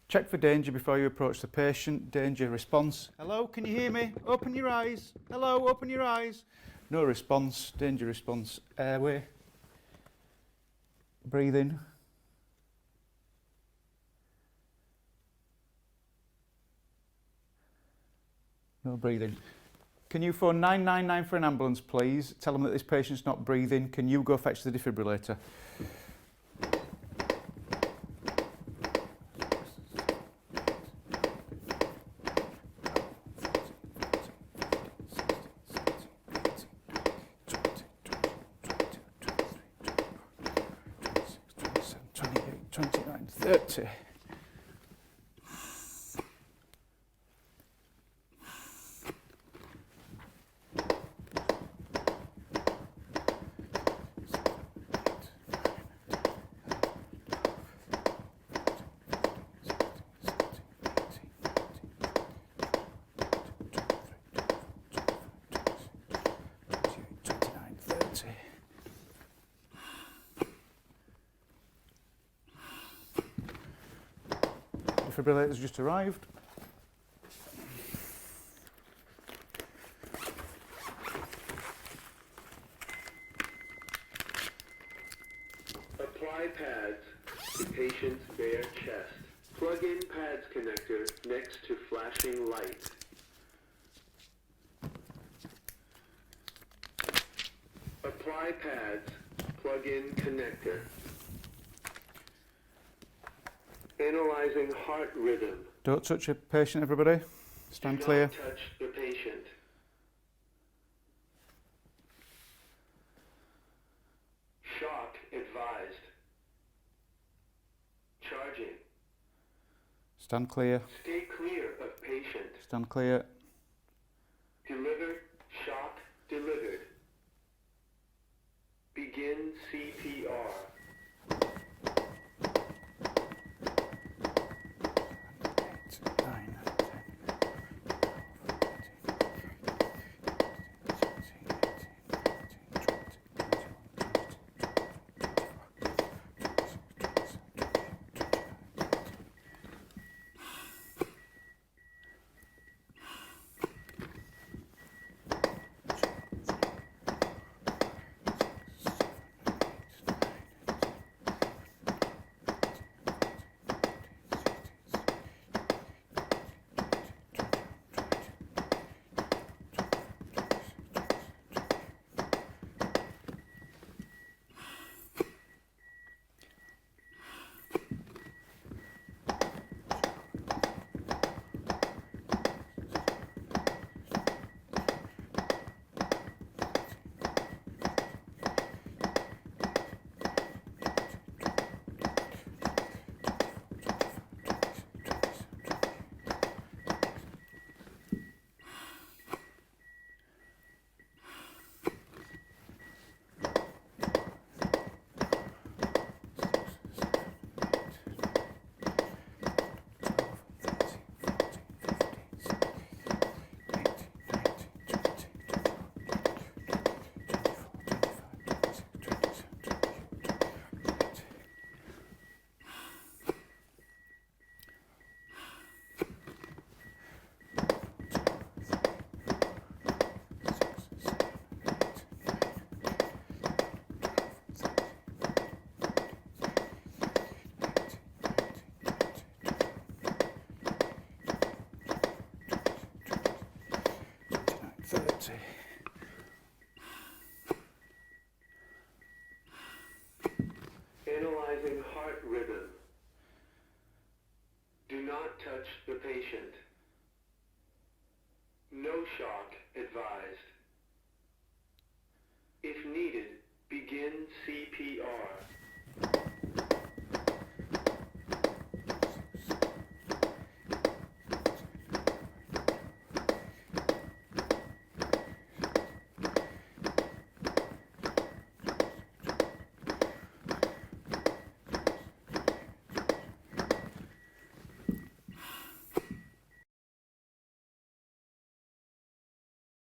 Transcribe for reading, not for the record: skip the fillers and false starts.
Check for danger before you approach the patient. Danger response. Hello, can you hear me? Open your eyes. Hello, open your eyes. No response. Danger response. Airway. Breathe in. No breathing. Can you phone 999 for an ambulance, please? Tell them that this patient's not breathing. Can you go fetch the defibrillator? Defibrillator Defibrillator's just arrived. Apply pads to patient's bare chest. Plug in pads connector next to flashing light. Apply pads, plug in connector. Analyzing heart rhythm. Don't touch a patient, everybody. Stand clear. Do not touch the patient. Shock advised. Charging. Stand clear. Stay clear of patient. Stand clear. Delivered. Shock delivered. Begin CPR. Analyzing heart rhythm. Do not touch the patient. No shock advised. If needed, begin CPR.